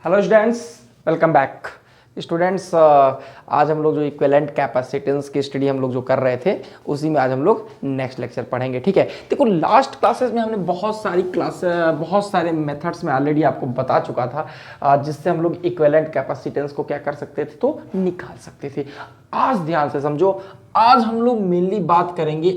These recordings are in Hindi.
Hello students, welcome back. Students, आज हम लोग जो इक्विवेलेंट कैपेसिटेंस की स्टडी हम लोग जो कर रहे थे उसी में आज हम लोग नेक्स्ट लेक्चर पढ़ेंगे। ठीक है, देखो लास्ट क्लासेस में हमने बहुत सारे मेथड्स में ऑलरेडी आपको बता चुका था, जिससे हम लोग इक्विवेलेंट कैपेसिटेंस को क्या कर सकते थे, तो निकाल सकते थे। आज ध्यान से समझो, आज हम लोग मेनली बात करेंगे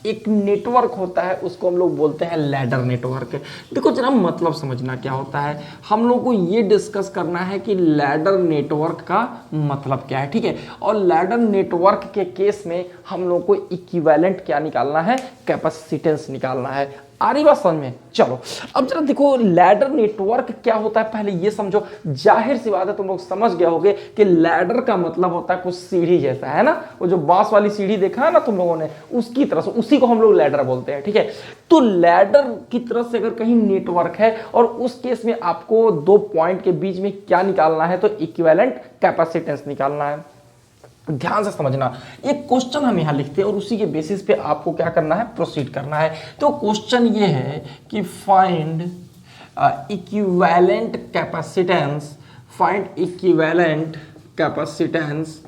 एक नेटवर्क होता है, उसको हम लोग बोलते हैं लैडर नेटवर्क। देखो जरा मतलब समझना क्या होता है, हम लोग को ये डिस्कस करना है कि लैडर नेटवर्क का मतलब क्या है। ठीक है, और लैडर नेटवर्क के केस में हम लोग को इक्विवेलेंट क्या निकालना है, कैपेसिटेंस निकालना है। आ रही बात समझ में? चलो अब जरा देखो लैडर नेटवर्क क्या होता है, पहले ये समझो। जाहिर सी बात है, तुम लोग समझ गए होगे कि लैडर का मतलब होता है कुछ सीढ़ी जैसा, है ना। वो जो बांस वाली सीढ़ी देखा है ना तुम लोगों ने, उसकी तरह से, उसी को हम लोग लैडर बोलते हैं। ठीक है, तो लैडर की तरफ से अगर कहीं नेटवर्क है और उस केस में आपको दो पॉइंट के बीच में क्या निकालना है, तो इक्विवेलेंट कैपेसिटेंस निकालना है। ध्यान से समझना, एक क्वेश्चन हम यहां लिखते हैं और उसी के बेसिस पे आपको क्या करना है, प्रोसीड करना है। तो क्वेश्चन ये है कि find equivalent capacitance, find equivalent capacitance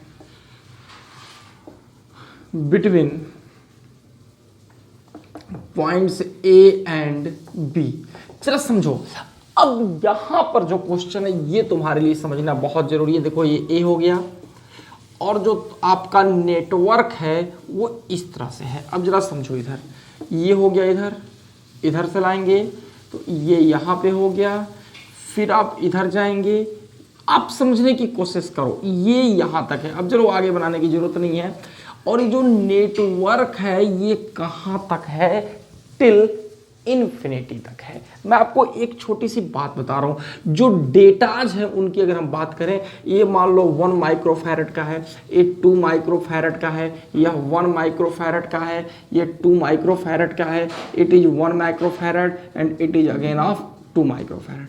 between points A and B. जरा समझो, अब यहां पर जो क्वेश्चन है ये तुम्हारे लिए समझना बहुत जरूरी है। देखो ये ए हो गया और जो आपका नेटवर्क है वो इस तरह से है। अब जरा समझो, इधर ये हो गया, इधर से लाएंगे तो ये यहाँ पे हो गया, फिर आप इधर जाएंगे। आप समझने की कोशिश करो, ये यहाँ तक है। अब चलो आगे बनाने की जरूरत नहीं है। और ये जो नेटवर्क है ये कहाँ तक है, टिल इन्फिनिटी तक है। मैं आपको एक छोटी सी बात बता रहा हूं, जो डेटाज है उनकी अगर हम बात करें, ये मान लो 1 माइक्रोफैरड का है, ये 2 माइक्रोफैरड का है, यह 1 माइक्रोफैरड का है, ये 2 माइक्रोफैरड का है, it is 1 microfarad and it is again of 2 microfarad.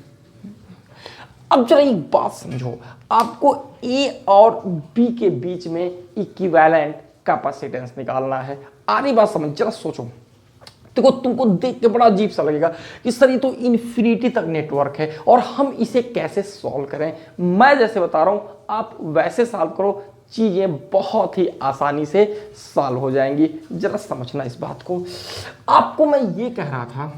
अब जरा एक बात समझो, आपको ए और बी के बीच में इक्विवेलेंट कैपेसिटेंस निकालना है। आ रही बात समझ? जरा सोचो, देखो तुमको देख के बड़ा अजीब सा लगेगा कि सर ये तो इन्फिनिटी तक नेटवर्क है और हम इसे कैसे सॉल्व करें। मैं जैसे बता रहा हूं आप वैसे सॉल्व करो, चीजें बहुत ही आसानी से सॉल्व हो जाएंगी। जरा समझना इस बात को। आपको मैं ये कह रहा था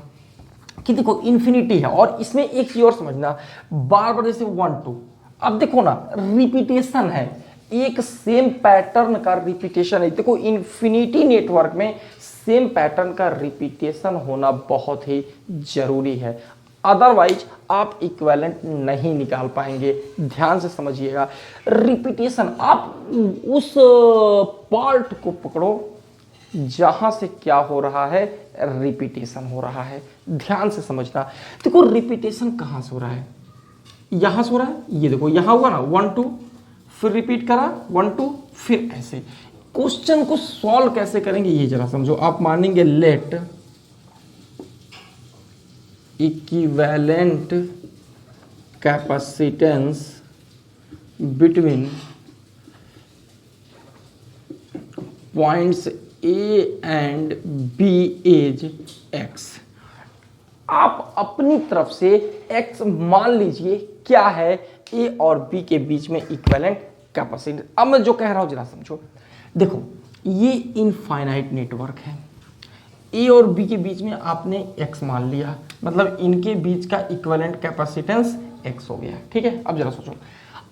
कि देखो इन्फिनिटी है और इसमें एक चीज और समझना, बार बार जैसे 1 2, अब देखो ना रिपीटेशन है, एक सेम पैटर्न का रिपीटेशन है। देखो इन्फिनिटी नेटवर्क में सेम पैटर्न का रिपीटेशन होना बहुत ही जरूरी है, अदरवाइज आप इक्विवेलेंट नहीं निकाल पाएंगे। ध्यान से समझिएगा, रिपीटेशन, आप उस पार्ट को पकड़ो जहां से क्या हो रहा है, रिपीटेशन हो रहा है। ध्यान से समझना, देखो रिपीटेशन कहां से हो रहा है, यहां से हो रहा है। ये देखो यहां हुआ ना 1 2, फिर रिपीट करा 1 2, फिर ऐसे। क्वेश्चन को सॉल्व कैसे करेंगे ये जरा समझो। आप मानेंगे let equivalent capacitance between points A and B is X. आप अपनी तरफ से एक्स मान लीजिए क्या है, ए और बी के बीच में इक्विवेलेंट कैपेसिटेंस। अब मैं जो कह रहा हूं जरा समझो, देखो ये इनफाइनाइट नेटवर्क है, ए और बी के बीच में आपने एक्स मान लिया, मतलब इनके बीच का इक्विवेलेंट कैपेसिटेंस एक्स हो गया। ठीक है, अब जरा सोचो,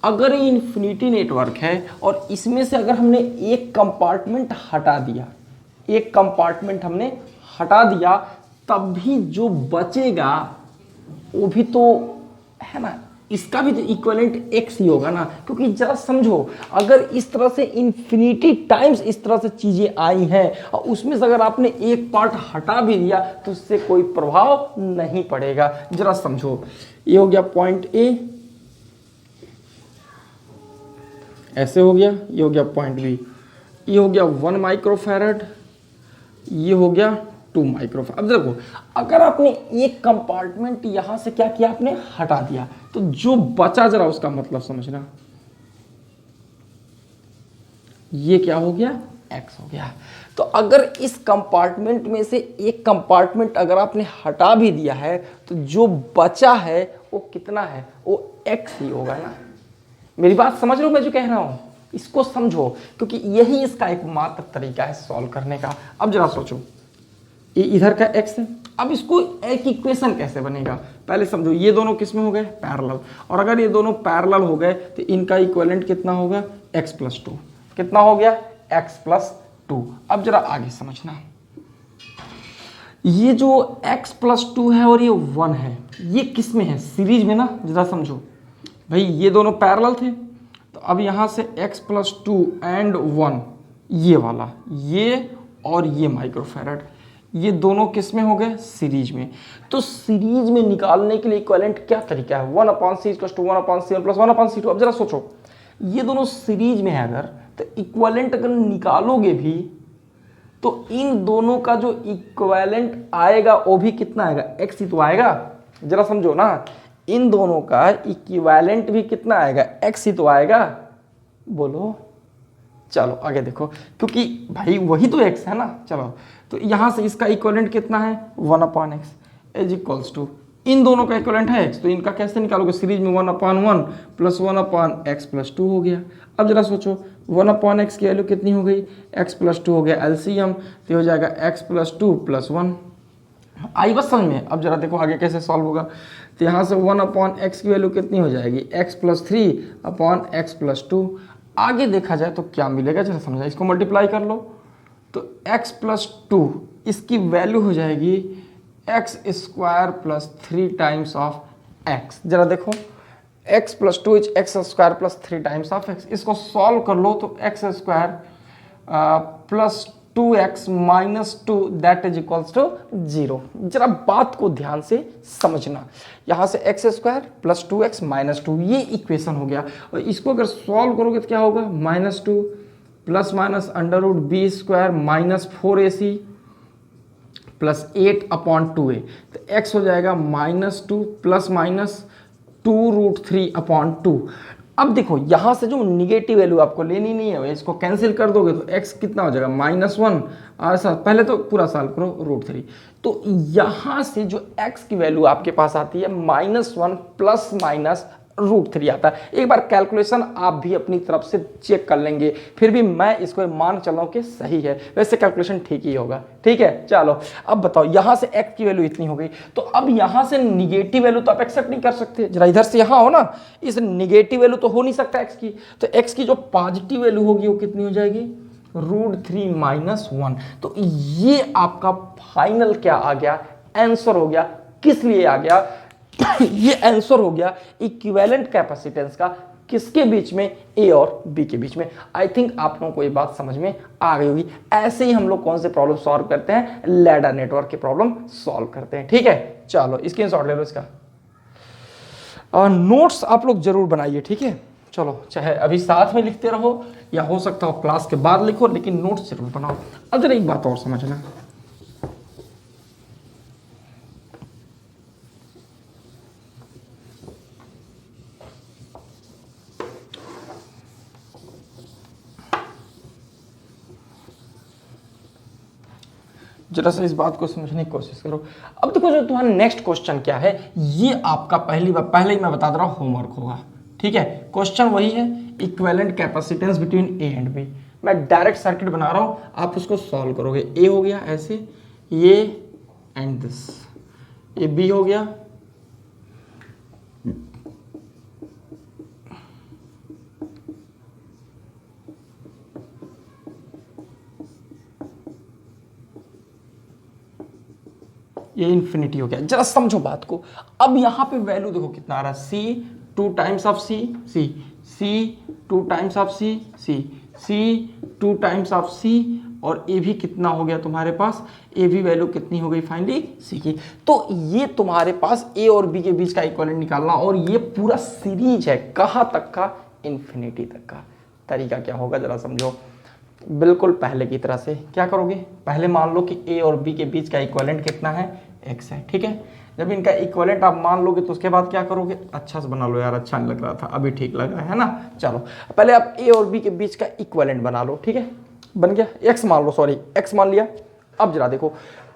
अगर ये इन्फिनिटी नेटवर्क है और इसमें से अगर हमने एक कंपार्टमेंट हटा दिया, एक कंपार्टमेंट हमने हटा दिया, तब भी जो बचेगा वो भी तो है ना, इसका भी तो इक्विवेलेंट एक्स ही होगा ना। क्योंकि जरा समझो, अगर इस तरह से इन्फिनिटी टाइम्स इस तरह से चीजें आई हैं और उसमें से अगर आपने एक पार्ट हटा भी दिया तो उससे कोई प्रभाव नहीं पड़ेगा। जरा समझो, ये हो गया पॉइंट ए, ऐसे हो गया, ये हो गया पॉइंट बी, ये हो गया 1 माइक्रोफैरड, ये हो गया 2 माइक्रोफैरड। अब देखो, अगर आपने एक कंपार्टमेंट यहां से क्या किया, आपने हटा दिया, तो जो बचा जरा उसका मतलब समझना, ये क्या हो गया, एक्स हो गया। तो अगर इस कंपार्टमेंट में से एक कंपार्टमेंट अगर आपने हटा भी दिया है तो जो बचा है वो कितना है, वो x ही होगा ना। मेरी बात समझ रहे हो मैं जो कह रहा हूं, इसको समझो, क्योंकि यही इसका एकमात्र तरीका है सॉल्व करने का। अब जरा सोचो, ये इधर का x है, अब इसको एक इक्वेशन कैसे बनेगा, पहले समझो। ये दोनों किस में हो गए, पैरेलल, और अगर ये दोनों पैरेलल हो गए तो इनका इक्विवेलेंट कितना होगा, x+2। कितना हो गया, x+2। अब जरा आगे समझना, ये जो x+2 है और ये 1 है, ये किस में है, सीरीज में ना। जरा समझो भाई, ये दोनों पैरेलल थे, तो अब यहां से x+2 एंड 1, ये वाला, ये और ये माइक्रोफैरड, ये दोनों किस में हो गए, सीरीज में। तो सीरीज में निकालने के लिए इक्विवेलेंट क्या तरीका है, 1/c = 1/c1 + 1/c2। अब जरा सोचो, ये दोनों सीरीज में है अगर, तो इक्विवेलेंट अगर निकालोगे भी तो इन दोनों का जो इक्विवेलेंट आएगा वो भी कितना आएगा, x ही तो आएगा। जरा समझो ना, इन दोनों का इक्विवेलेंट भी कितना आएगा, x ही तो आएगा। बोलो, चलो आगे देखो, क्योंकि भाई वही तो x है ना। चलो, तो यहां से इसका इक्विवेलेंट कितना है, 1/x = इन दोनों का इक्विवेलेंट है x, तो इनका कैसे निकालोगे, सीरीज में 1/1 + 1/x+2 हो गया। अब जरा सोचो, 1/x की वैल्यू कितनी हो गई, x+2 हो गया एलसीएम, तो हो जाएगा x+2 + 1। आई बस समझ में। अब जरा देखो आगे कैसे सॉल्व होगा, तो यहाँ से 1/x की वैल्यू कितनी हो जाएगी, x+3/x+2। आगे देखा जाए तो क्या मिलेगा, जरा समझा, इसको मल्टीप्लाई कर लो, तो x+2 इसकी वैल्यू हो जाएगी x² + 3 टाइम्स ऑफ x। जरा देखो, x+2 is x² + 3 times of x। इसको सॉल्व कर लो तो x² + 2x - 2 that is equals to 0। जरा बात को ध्यान से समझना, यहां से x² + 2x - 2 ये इक्वेशन हो गया, और इसको अगर सॉल्व करोगे तो क्या होगा, -2 ±√b² - 4ac + 8/2a। तो x हो जाएगा -2 ± 2√3/2। अब देखो, यहां से जो निगेटिव वैल्यू आपको लेनी नहीं है, इसको कैंसिल कर दोगे तो x कितना हो जाएगा, -1, ऐसा पहले तो पूरा साल करो, √3। तो यहां से जो x की वैल्यू आपके पास आती है -1 ± √3 आता है। एक बार कैलकुलेशन आप भी अपनी तरफ से चेक कर लेंगे, फिर भी मैं इसको मान चल रहा हूं कि सही है, वैसे कैलकुलेशन ठीक ही होगा। ठीक है, चलो अब बताओ, यहां से x की वैल्यू इतनी हो गई, तो अब यहां से निगेटिव वैल्यू तो आप एक्सेप्ट नहीं कर सकते। जरा इधर से यहां हो ना, इस निगेटिव वैल्यू तो हो नहीं सकता x की, तो x की जो पॉजिटिव वैल्यू होगी वो कितनी हो जाएगी, √3 - 1। तो ये आपका फाइनल क्या आ गया, आंसर हो गया। किस लिए आ गया ये आंसर हो गया इक्विवेलेंट कैपेसिटेंस का, किसके बीच में, ए और बी के बीच में। आई थिंक आप लोगों को ये बात समझ में आ गई होगी। ऐसे ही हम लोग कौन से प्रॉब्लम सॉल्व करते हैं, लैडर नेटवर्क के प्रॉब्लम सॉल्व करते हैं। ठीक है, चलो स्क्रीनशॉट ले लो इसका, और नोट्स आप लोग जरूर बनाइए। ठीक है, चलो चाहे अभी साथ में लिखते रहो या हो सकता हो क्लास के बाद लिखो, लेकिन नोट्स जरूर बनाओ। अब जरा एक बात और समझना, जरा सा इस बात को समझने की कोशिश करो। अब देखो, जो तुम्हारा नेक्स्ट क्वेश्चन क्या है, ये आपका पहले ही मैं बता दे रहा हूं, होमवर्क होगा। ठीक है, क्वेश्चन वही है, equivalent capacitance between A and B. मैं डायरेक्ट सर्किट बना रहा हूं, आप उसको सॉल्व करोगे। ए हो गया ऐसे, ये एंड दिस, ये बी हो गया, ये इन्फिनिटी हो गया। जरा समझो बात को। अब यहां पे वैल्यू देखो कितना आ रहा है, C 2 times of C, C 2 times of C, C 2 times of C, और ए भी कितना हो गया तुम्हारे पास, ए भी वैल्यू कितनी हो गई फाइनली, सी की। तो ये तुम्हारे पास ए और बी के बीच का इक्विवेलेंट निकालना, और ये पूरा सीरीज है, कहां तक का, इन्फिनिटी तक का। तरीका क्या होगा जरा समझो, बिल्कुल पहले की तरह से क्या करोगे, पहले मान लो कि ए और बी के बीच का इक्विवेलेंट कितना है, x है। ठीक है, जब इनका इक्विवेलेंट आप मान लोगे तो उसके बाद क्या करोगे, अच्छा से बना लो यार, अच्छा नहीं लग रहा था, अभी ठीक लग रहा है ना। चलो पहले आप ए और बी के बीच का इक्विवेलेंट बना लो। ठीक है, बन गया, x मान लो, सॉरी x मान लिया। अब जरा देखो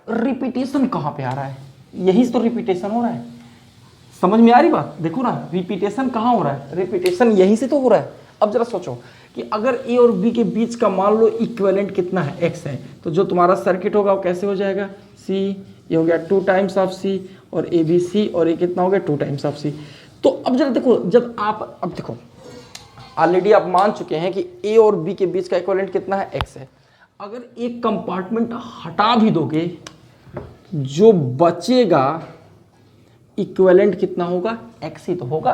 रिपीटेशन कहाँ पे आ रहा है, यही तो रिपीटेशन हो रहा है, समझ में आ रही बात? देखो ना रिपीटेशन कहाँ हो रहा है, रिपीटेशन यहीं से तो हो रहा है। अब जरा सोचो कि अगर ए और बी के बीच का मान लो इक्विवेलेंट कितना है, x है, तो जो तुम्हारा सर्किट होगा वो कैसे हो जाएगा, c, ये हो गया 2 टाइम्स ऑफ c, और ए बी सी, और ये कितना हो गया 2 टाइम्स ऑफ c। तो अब जरा देखो, जब आप अब देखो ऑलरेडी आप मान चुके हैं कि ए और बी के बीच का इक्विवेलेंट कितना है, x है। अगर एक कंपार्टमेंट हटा भी दोगे, जो बचेगा इक्विवेलेंट कितना होगा, x ही तो होगा,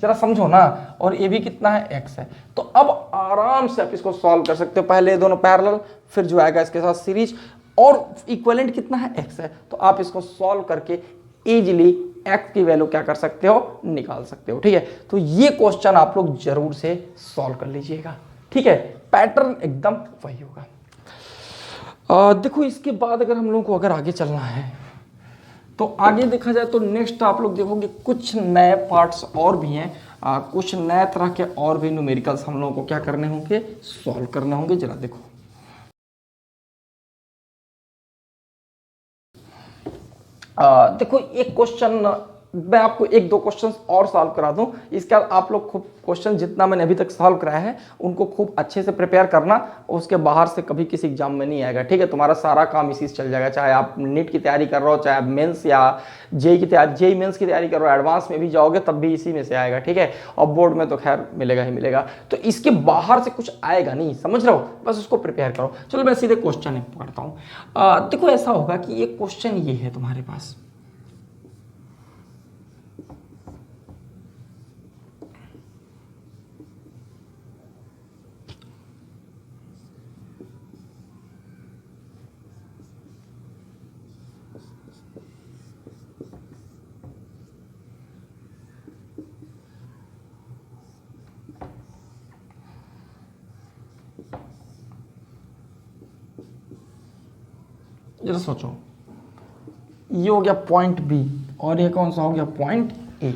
जरा समझो ना। और ये भी कितना है, x है। तो अब आराम से आप इसको सॉल्व कर सकते हो, पहले ये दोनों पैरेलल, फिर जो आएगा इसके साथ सीरीज, और इक्विवेलेंट कितना है, x है। तो आप इसको सॉल्व करके इजीली x की वैल्यू क्या कर सकते हो, निकाल सकते हो। ठीक है, तो ये क्वेश्चन आप लोग जरूर से सॉल्व कर लीजिएगा। ठीक है, पैटर्न एकदम वही होगा। देखो इसके बाद अगर हम लोगों को अगर आगे चलना है तो आगे देखा जाए तो नेक्स्ट आप लोग देखोगे कुछ नए पार्ट्स और भी हैं, कुछ नए तरह के और भी न्यूमेरिकल्स हम लोगों को क्या करने होंगे, सॉल्व करने होंगे। जरा देखो देखो एक क्वेश्चन मैं आपको 1-2 क्वेश्चंस और सॉल्व करा दूं, इसके बाद आप लोग खूब क्वेश्चन जितना मैंने अभी तक सॉल्व कराया है उनको खूब अच्छे से प्रिपेयर करना, उसके बाहर से कभी किसी एग्जाम में नहीं आएगा। ठीक है, तुम्हारा सारा काम इसी से चल जाएगा, चाहे आप नीट की तैयारी कर रहे हो, चाहे आप मेंस या जेई की तैयारी, जेई मेंस की तैयारी कर रहे हो, एडवांस में भी जाओगे तब भी इसी में से आएगा। ठीक है, और बोर्ड में तो खैर मिलेगा ही मिलेगा, तो इसके बाहर से कुछ आएगा नहीं, समझ रहे हो, बस उसको प्रिपेयर करो। चलो मैं सीधे क्वेश्चन पढ़ता हूँ। देखो ऐसा होगा कि ये क्वेश्चन ये है तुम्हारे पास, जरा सोचो, ये हो गया पॉइंट बी और ये कौन सा हो गया, पॉइंट ए,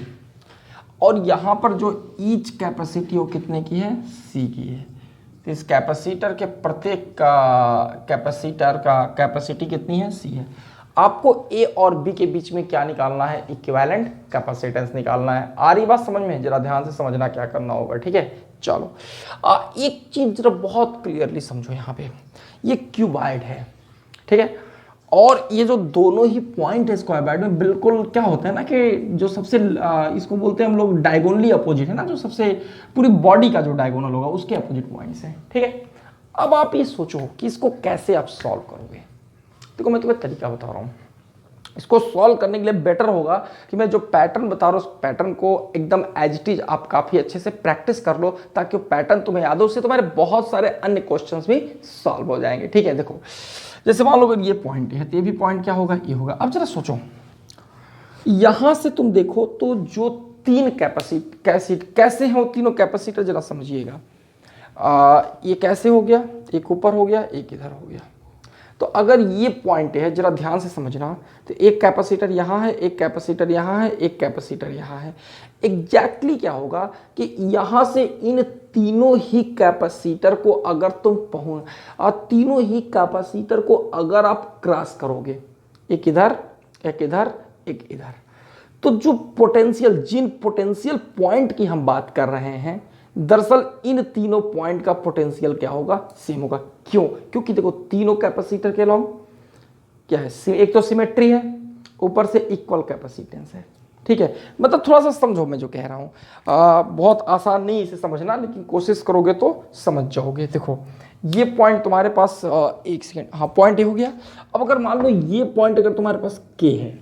और यहां पर जो ईच कैपेसिटी वो कितने की है, सी की है। तो इस कैपेसिटर के प्रत्येक का कैपेसिटर का कैपेसिटी कितनी है, सी है। आपको ए और बी के बीच में क्या निकालना है, इक्विवेलेंट कैपेसिटेंस निकालना है। आ रही बात समझ में, जरा ध्यान से समझना क्या करना होगा। ठीक है, चलो एक चीज जरा बहुत क्लियरली समझो, यहाँ पे ये क्यूबॉइड है, ठीक है, और ये जो दोनों ही पॉइंट है स्क्वायर में बिल्कुल क्या होता है ना कि जो सबसे इसको बोलते हैं हम लोग डायगोनली अपोजिट है ना, जो सबसे पूरी बॉडी का जो डायगोनल होगा उसके अपोजिट पॉइंट्स हैं। ठीक है, अब आप ये सोचो कि इसको कैसे आप सॉल्व करोगे। देखो मैं तुम्हें तरीका बता रहा हूँ, इसको सॉल्व करने के लिए बेटर होगा कि मैं जो पैटर्न बता रहा हूँ उस पैटर्न को एकदम एज इट इज आप काफी अच्छे से प्रैक्टिस कर लो, ताकि वो पैटर्न तुम्हें याद हो, उससे तुम्हारे बहुत सारे अन्य क्वेश्चंस भी सॉल्व हो जाएंगे। ठीक है, देखो जैसे मान लो अगर ये पॉइंट है तो ये भी पॉइंट क्या होगा, ये होगा। अब जरा सोचो, यहां से तुम देखो तो जो तीन कैसे हैं वो तीनों कैपेसिटर, जरा समझिएगा। ये कैसे हो गया, एक ऊपर हो गया, एक इधर हो गया। तो अगर ये पॉइंट है, जरा ध्यान से समझना, तो एक कैपेसिटर यहाँ है, एक कैपेसिटर यहाँ है, एक कैपेसिटर यहाँ है। एग्जैक्टली क्या होगा कि यहाँ से इन तीनों ही कैपेसिटर को अगर तुम तीनों ही कैपेसिटर को अगर आप क्रॉस करोगे, एक इधर एक इधर एक इधर, तो जो पोटेंशियल, जिन पोटेंशियल पॉइंट की हम बात कर रहे हैं, दरअसल इन तीनों पॉइंट का पोटेंशियल क्या होगा, सेम होगा। क्यों? क्योंकि देखो तीनों कैपेसिटर के अलॉन्ग क्या है, एक तो सिमेट्री है, ऊपर से इक्वल कैपेसिटेंस है। ठीक है, मतलब थोड़ा सा समझो मैं जो कह रहा हूं, बहुत आसान नहीं इसे समझना, लेकिन कोशिश करोगे तो समझ जाओगे। देखो ये पॉइंट तुम्हारे पास एक सेकेंड, हाँ पॉइंट ए हो गया। अब अगर मान लो ये पॉइंट अगर तुम्हारे पास के है,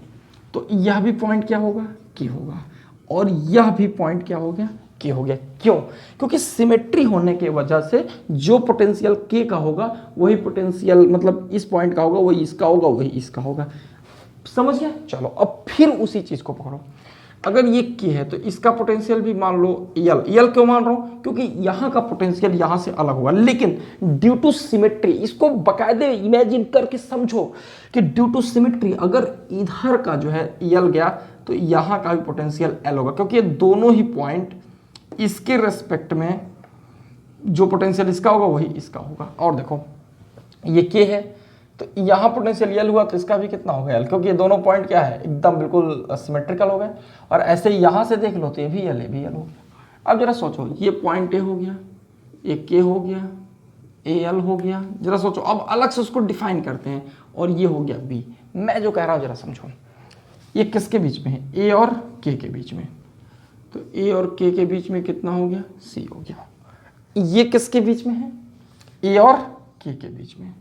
तो यह भी पॉइंट क्या होगा, के होगा, और यह भी पॉइंट क्या हो गया, के हो गया। क्यों? क्योंकि सिमेट्री होने की वजह से जो पोटेंशियल के का होगा वही पोटेंशियल, मतलब इस पॉइंट का होगा वही इसका होगा, वही इसका होगा। समझ गया? चलो अब फिर उसी चीज को पकड़ो, अगर ये के है तो इसका पोटेंशियल भी मान लो यल क्यों मान रहा हूं, क्योंकि यहां का पोटेंशियल यहां से अलग होगा, लेकिन ड्यू टू सिमेट्री, इसको बकायदे इमेजिन करके समझो कि ड्यू टू सिमेट्री अगर इधर का जो है यल गया तो यहां का भी पोटेंशियल एल होगा, क्योंकि ये दोनों ही पॉइंट इसके रेस्पेक्ट में जो पोटेंशियल इसका होगा वही इसका होगा। और देखो ये के है, तो यहाँ पोटेंशियल यल हुआ तो इसका भी कितना हो गया एल, क्योंकि ये दोनों पॉइंट क्या है एकदम बिल्कुल सिमेट्रिकल हो गए। और ऐसे ही यहाँ से देख लो तो ये भी एल, ये भी एल हो गया। अब जरा सोचो, ये पॉइंट ए हो गया, ये के हो गया, ए एल हो गया। जरा सोचो, अब अलग से उसको डिफाइन करते हैं, और ये हो गया बी। मैं जो कह रहा हूँ जरा समझो, ये किसके बीच में है, ए और के बीच में, तो ए और के बीच में कितना हो गया, सी हो गया। ये किसके बीच में है, ए और के बीच में,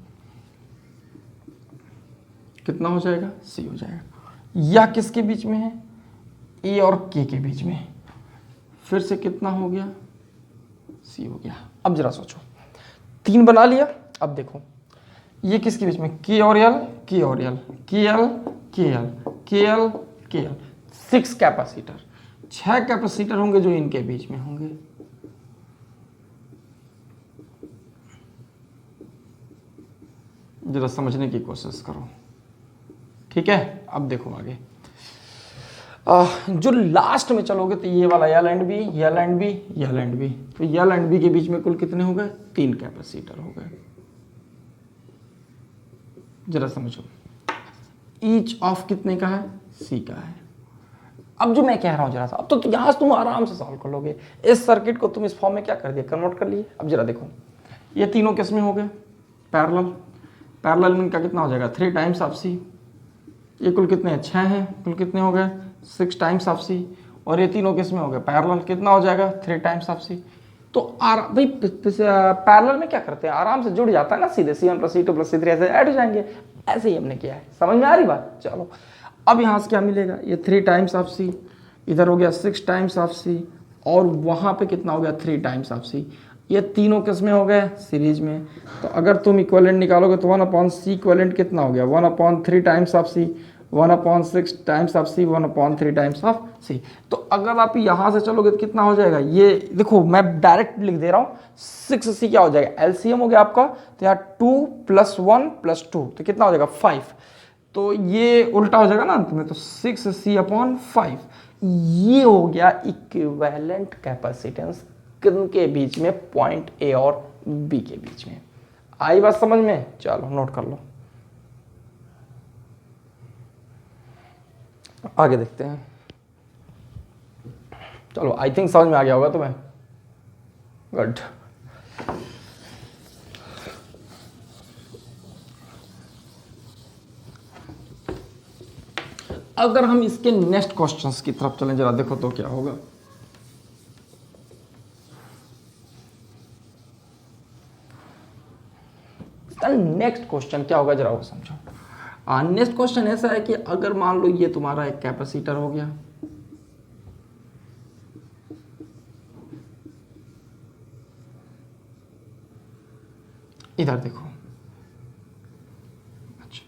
कितना हो जाएगा, सी हो जाएगा। या किसके बीच में है, ए और के बीच में, फिर से कितना हो गया, सी हो गया। अब जरा सोचो, 3 बना लिया। अब देखो ये किसके बीच में, के और एल, के और एल, के एल, के एल, के एल, के एल, 6 कैपेसिटर, 6 कैपेसिटर होंगे जो इनके बीच में होंगे। जरा समझने की कोशिश करो, ठीक है। अब देखो आगे, जो लास्ट में चलोगे तो ये वाला L and B, L and B, L and B, तो यल एंड बी के बीच में कुल कितने हो गए, 3 कैपेसिटर हो गए। जरा समझो, ईच ऑफ कितने का है, सी का है। अब जो मैं कह रहा हूं जरा सा, अब तो यहां से तुम आराम से सॉल्व कर लोगे। इस सर्किट को तुम इस फॉर्म में क्या कर दिया, कन्वर्ट कर लिए। अब जरा देखो, ये तीनों किस में हो गए, पैरेलल, पैरेलल में इनका कितना हो जाएगा, 3 टाइम्स ऑफ सी। ये कुल कितने, 6 हैं, कुल कितने हो गए, 6 टाइम्स ऑफ सी। और ये तीनों किस में हो गए, पैरेलल, कितना हो जाएगा, 3 टाइम्स ऑफ सी। तो भाई पैरेलल में क्या करते हैं, आराम से जुड़ जाता है ना, सीधे C1 + C2 + C3 ऐसे ऐड हो जाएंगे। ऐसे ही हमने किया है, समझ में आ रही बात। चलो अब यहाँ से क्या मिलेगा, ये 3 टाइम्स ऑफ सी, इधर हो गया 6 टाइम्स ऑफ सी, और वहाँ पे कितना हो गया, 3 टाइम्स ऑफ सी। ये तीनों किस में हो गए, सीरीज में। तो अगर तुम इक्विवेलेंट निकालोगे तो 1/C इक्विवेलेंट कितना हो गया, 1/3 times of C, 1/6 times of C, 1/3 times of C. तो अगर आप यहाँ से चलोगे तो कितना हो जाएगा, ये देखो मैं डायरेक्ट लिख दे रहा हूँ, 6C क्या हो जाएगा, एलसीएम हो गया आपका। तो यहाँ 2 + 1 + 2 तो कितना हो जाएगा, 5। तो ये उल्टा हो जाएगा ना अंत में, तो 6C/5 ये हो गया इक्विवेलेंट कैपेसिटेंस किनके बीच में, पॉइंट ए और बी के बीच में। आई बात समझ में, चलो नोट कर लो, आगे देखते हैं। चलो आई थिंक समझ में आ गया होगा तुम्हें, गुड। अगर हम इसके नेक्स्ट क्वेश्चंस की तरफ चलें, जरा देखो तो क्या होगा। नेक्स्ट क्वेश्चन क्या होगा, जरा वो समझो। नेक्स्ट क्वेश्चन ऐसा है कि अगर मान लो ये तुम्हारा एक कैपेसिटर हो गया, इधर देखो, अच्छा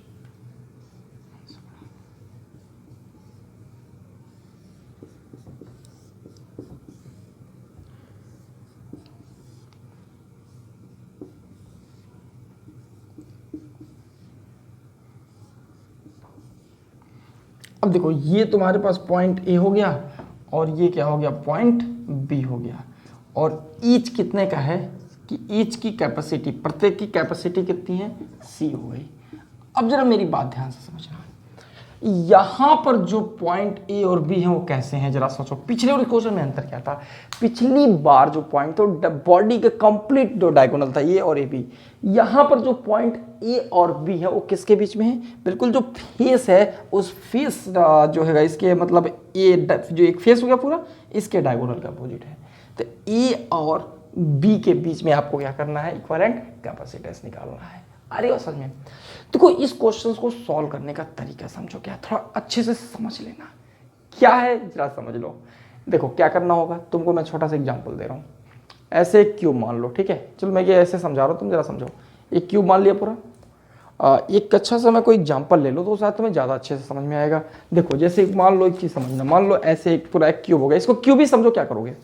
अब देखो, ये तुम्हारे पास पॉइंट ए हो गया, और ये क्या हो गया, पॉइंट बी हो गया। और ईच कितने का है, कि ईच की कैपेसिटी, प्रत्येक की कैपेसिटी कितनी है, सी हो गई। अब जरा मेरी बात ध्यान से समझना, यहां पर जो पॉइंट ए और बी है वो कैसे हैं, जरा सोचो। पिछले और क्वेश्चन में अंतर क्या था, पिछली बार जो पॉइंट तो बॉडी का कंप्लीट जो डायगोनल था ए और ए बी, यहां पर जो पॉइंट ए और बी है वो किसके बीच में है, बिल्कुल जो फेस है उस फेस जो है इसके मतलब ए जो एक फेस हो गया पूरा, इसके डायगोनल का अपोजिट है। तो ए और बी के बीच में आपको क्या करना है, इक्विवेलेंट कैपेसिटेंस निकालना है। अरे वो समझ में, देखो इस क्वेश्चन को सॉल्व करने का तरीका समझो, क्या थोड़ा अच्छे से समझ लेना क्या है, जरा समझ लो। देखो क्या करना होगा, तुमको मैं छोटा सा एग्जांपल दे रहा हूँ। ऐसे एक क्यूब मान लो, ठीक है, चलो मैं ये ऐसे समझा रहा हूँ, तुम जरा समझो। एक क्यूब मान लिया पूरा, एक अच्छा सा मैं कोई एग्जांपल ले लो तो शायद तुम्हें ज़्यादा अच्छे से समझ में आएगा। देखो जैसे मान लो एक चीज़ समझना, मान लो ऐसे एक पूरा एक क्यूब हो गया, इसको क्यूब ही समझो, क्या करोगे,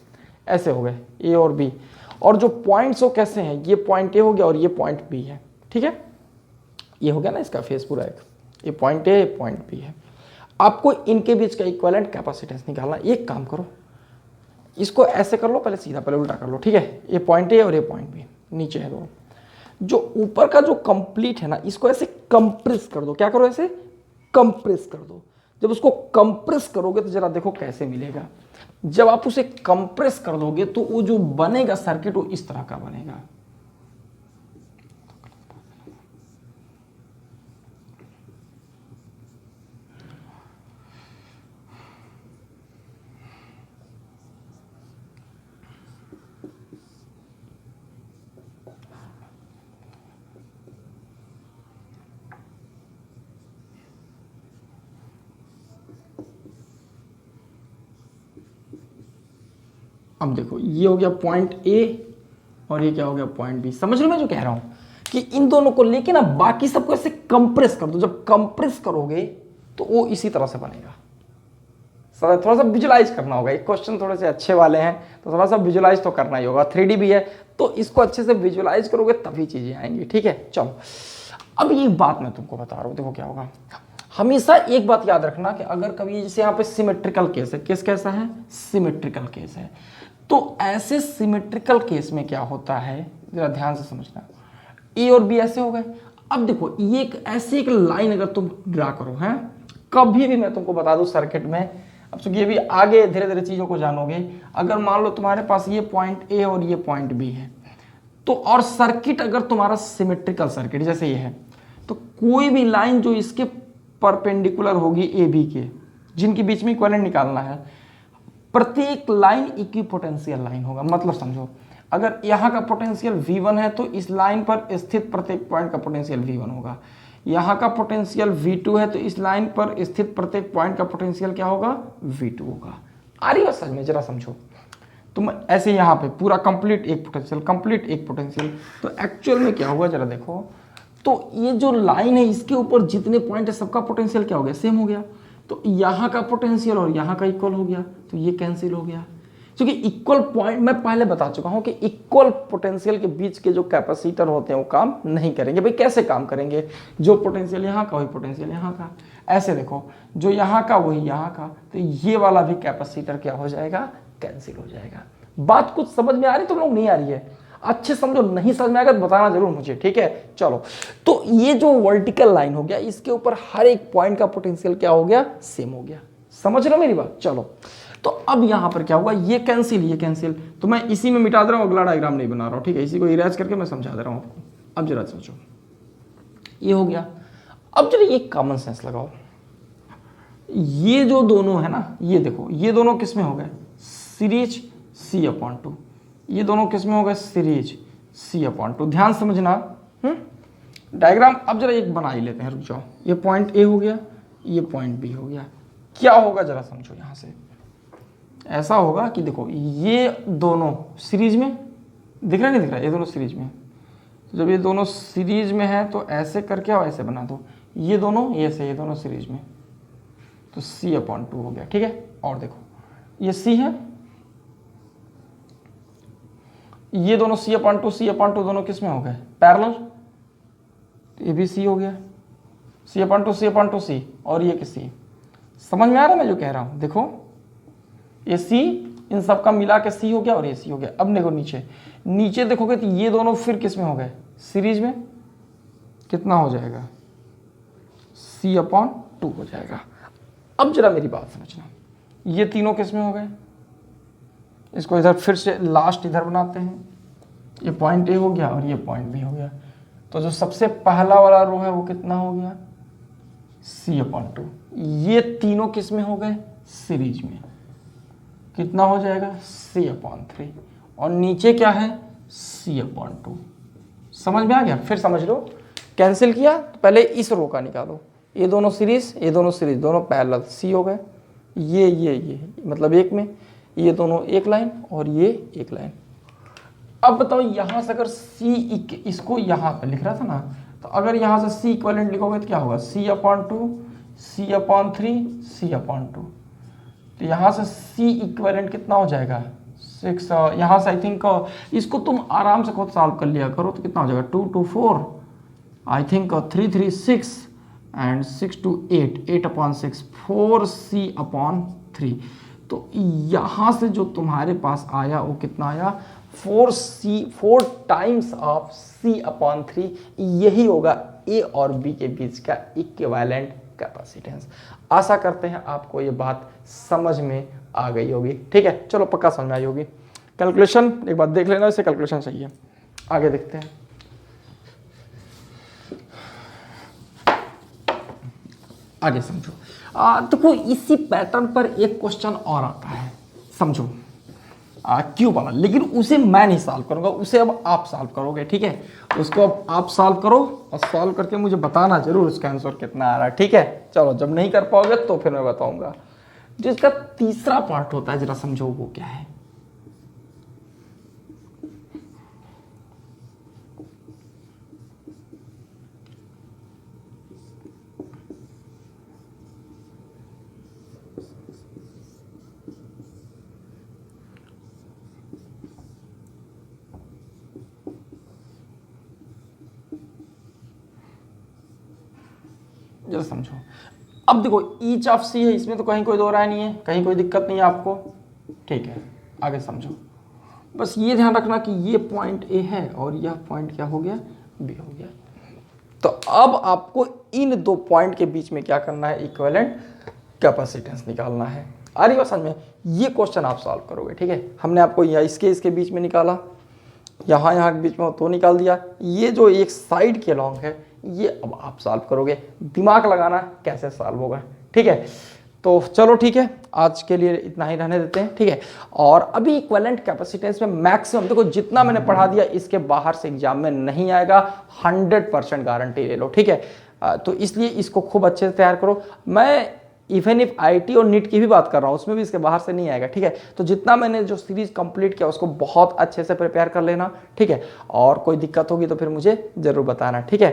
ऐसे हो गए ए और बी, और जो पॉइंट्स हो कैसे हैं, ये पॉइंट ए हो गया और ये पॉइंट बी है, ठीक है, ये हो गया ना इसका फेस पूरा एक, ये पॉइंट ए पॉइंट बी है। आपको इनके बीच का इक्विवेलेंट कैपेसिटेंस निकालना। एक काम करो, इसको ऐसे कर लो, पहले सीधा, पहले उल्टा कर लो, ठीक है, ये पॉइंट ए और ये पॉइंट बी नीचे है दोनों। जो ऊपर का जो कंप्लीट है ना, इसको ऐसे कंप्रेस कर दो। क्या करो? ऐसे कंप्रेस कर दो। जब उसको कंप्रेस करोगे तो जरा देखो कैसे मिलेगा। जब आप उसे कंप्रेस कर दोगे तो वो जो बनेगा सर्किट वो इस तरह का बनेगा। अब देखो ये हो गया पॉइंट ए और ये क्या हो गया पॉइंट बी। समझ रहे हो मैं जो कह रहा हूं कि इन दोनों को लेके ना बाकी सबको ऐसे कंप्रेस कर दो। जब कंप्रेस करोगे तो वो इसी तरह से बनेगा। थोड़ा सा विजुलाइज करना होगा। एक क्वेश्चन थोड़े से अच्छे वाले हैं तो थोड़ा सा विजुलाइज तो करना ही होगा। 3D भी है तो इसको अच्छे से विजुलाइज करोगे तभी चीजें आएंगी। ठीक है, चलो अब ये बात मैं तुमको बता रहा हूं। देखो क्या होगा, हमेशा एक बात याद रखना कि अगर कभी जैसे यहाँ पे सिमेट्रिकल केस है, केस कैसा है? सिमेट्रिकल केस है। तो ऐसे सिमेट्रिकल केस में क्या होता है, जरा ध्यान से समझना। ए और बी ऐसे हो गए। अब देखो ये एक लाइन अगर तुम ड्रा करो है, कभी भी मैं तुमको बता दूं सर्किट में, अब चूंकि ये भी आगे धीरे धीरे चीजों को जानोगे। अगर मान लो तुम्हारे पास ये पॉइंट ए और ये पॉइंट बी है, तो और सर्किट अगर तुम्हारा सिमेट्रिकल सर्किट जैसे ये है, तो कोई भी लाइन जो इसके परपेंडिकुलर होगी ए बी के, जिनके बीच में इक्विवेलेंट निकालना है, प्रत्येक लाइन इक्विपोटेंशियल लाइन होगा। मतलब समझो, अगर यहाँ का पोटेंशियल V1 है तो इस लाइन पर स्थित प्रत्येक पॉइंट का पोटेंशियल V1 होगा। यहाँ का पोटेंशियल V2 है तो इस लाइन पर स्थित प्रत्येक पॉइंट का पोटेंशियल क्या होगा? V2 होगा। आ रही है समझ में? जरा समझो। तुम ऐसे यहाँ पे पूरा कंप्लीट एक पोटेंशियल, कंप्लीट एक पोटेंशियल, तो एक्चुअल में क्या होगा जरा देखो। तो ये जो लाइन है इसके ऊपर जितने पॉइंट है सबका पोटेंशियल क्या हो गया? सेम हो गया। तो यहाँ का पोटेंशियल और यहाँ का इक्वल हो गया, तो ये कैंसिल हो गया। क्योंकि इक्वल पॉइंट मैं पहले बता चुका हूं कि इक्वल पोटेंशियल के बीच के जो कैपेसिटर होते हैं वो काम नहीं करेंगे। भाई कैसे काम करेंगे? जो पोटेंशियल यहाँ का वही पोटेंशियल यहाँ का। ऐसे देखो, जो यहाँ का वही यहाँ का, तो ये वाला भी कैपेसिटर क्या हो जाएगा? कैंसिल हो जाएगा। बात कुछ समझ में आ रही? तुम लोग नहीं आ रही है? अच्छे समझो, नहीं समझ में आएगा तो बताना जरूर मुझे। ठीक है, चलो। तो ये जो वर्टिकल लाइन हो गया, इसके ऊपर हर एक पॉइंट का पोटेंशियल क्या हो गया? सेम हो गया। समझ रहे हो मेरी बात? चलो, तो अब यहां पर क्या होगा? ये कैंसिल, ये कैंसिल, तो मैं इसी में मिटा दे रहा हूं, अगला डायग्राम नहीं बना रहा हूं। ठीक है, इसी को इरेज करके मैं समझा दे रहा हूं आपको। अब जरा सोचो, ये हो गया। अब जरा ये कॉमन सेंस लगाओ। ये जो दोनों है ना, ये देखो, ये दोनों किस में हो गए? Series C/2। ये दोनों किस में हो गए? Series C/2। ध्यान समझना डायग्राम। अब जरा एक बना ही लेते हैं, रुक जाओ। ये पॉइंट ए हो गया, ये पॉइंट बी हो गया। क्या होगा जरा समझो। यहां से ऐसा होगा कि देखो ये दोनों सीरीज में, दिख रहा नहीं दिख रहा? ये दोनों सीरीज में। तो जब ये दोनों सीरीज में है तो ऐसे करके और ऐसे बना दो। ये दोनों ये से, ये दोनों सीरीज में, तो C/2 हो गया। ठीक है, और देखो ये C है, ये दोनों C/2 दोनों किस में हो गए? पैरेलल। ये भी C हो गया, C/2 और ये किसी। समझ में आ रहा है मैं जो कह रहा हूं? देखो ये C इन सब का मिला के C हो गया और ये C हो गया। अब देखो नीचे, नीचे देखोगे तो ये दोनों फिर किस में हो गए? सीरीज में। कितना हो जाएगा? C/2 हो जाएगा। अब जरा मेरी बात समझना, ये तीनों किस में हो गए? इसको इधर फिर से लास्ट इधर बनाते हैं। ये पॉइंट ए हो गया और ये पॉइंट बी हो गया। तो जो सबसे पहला वाला रो है वो कितना हो गया? C/2। ये तीनों किस में हो गए? सीरीज में। कितना हो जाएगा? C/3। और नीचे क्या है? C/2। समझ में आ गया? फिर समझ लो। कैंसिल किया तो पहले इस रो का निकालो। ये दोनों सीरीज, ये दोनों सीरीज, दोनों पैरेलल, C हो गए। ये मतलब एक में, ये दोनों एक लाइन और ये एक लाइन। अब बताओ यहां से अगर C इसको यहां पे लिख रहा था ना, तो अगर यहां से C इक्विवेलेंट लिखोगे तो क्या होगा? C/2, C/3, C/2। तो यहां से C इक्विवेलेंट कितना हो जाएगा? 6। यहां से आई थिंक इसको तुम आराम से खुद सॉल्व कर लिया करो, तो कितना हो जाएगा? 2 to 4, I think 3 3 6 and 6 to 8, 8/6, 4C/3। तो यहां से जो तुम्हारे पास आया वो कितना आया, 4 टाइम्स ऑफ C/3। यही होगा ए और बी के बीच का इक्विवेलेंट कैपेसिटेंस। आशा करते हैं आपको ये बात समझ में आ गई होगी। ठीक है, चलो पक्का समझ में आई होगी। कैलकुलेशन एक बार देख लेना, इसे कैलकुलेशन चाहिए, आगे देखते हैं। आगे समझो। देखो इसी पैटर्न पर एक क्वेश्चन और आता है, समझो क्यों वाला, लेकिन उसे मैं नहीं सॉल्व करूंगा, उसे अब आप सॉल्व करोगे। ठीक है, उसको अब आप सॉल्व करो और सॉल्व करके मुझे बताना जरूर उसका आंसर कितना आ रहा है। ठीक है, चलो जब नहीं कर पाओगे तो फिर मैं बताऊंगा। जिसका तीसरा पार्ट होता है, जरा समझो वो क्या है। जरा समझो। अब देखो ईच ऑफ सी है, इसमें तो कहीं कोई दो राय नहीं है, कहीं कोई दिक्कत नहीं है आपको। ठीक है, आगे समझो। बस ये ध्यान रखना कि ये पॉइंट ए है और यह पॉइंट क्या हो गया, बी हो गया। तो अब आपको इन दो पॉइंट के बीच में क्या करना है, इक्विवेलेंट कैपेसिटेंस निकालना है। आ रही बात समझ में? ये क्वेश्चन आप सॉल्व करोगे। ठीक है, हमने आपको यहाँ इसके बीच में निकाला, यहाँ के बीच में तो निकाल दिया। ये जो एक साइड के लॉन्ग है ये अब आप सॉल्व करोगे, दिमाग लगाना कैसे सॉल्व होगा। ठीक है, तो चलो ठीक है, आज के लिए इतना ही रहने देते हैं। ठीक है, और अभी इक्विवेलेंट कैपेसिटेंस में मैक्सिमम देखो जितना मैंने पढ़ा दिया इसके बाहर से एग्जाम में नहीं आएगा, 100% गारंटी ले लो। ठीक है, तो इसलिए इसको खूब अच्छे से तैयार करो। मैं इवन इफ आईटी और नीट की भी बात कर रहा हूँ, उसमें भी इसके बाहर से नहीं आएगा। ठीक है, तो जितना मैंने जो सीरीज कंप्लीट किया उसको बहुत अच्छे से प्रिपेयर कर लेना। ठीक है, और कोई दिक्कत होगी तो फिर मुझे जरूर बताना। ठीक है,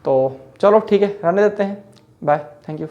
तो चलो ठीक है, रहने देते हैं। Bye, thank you.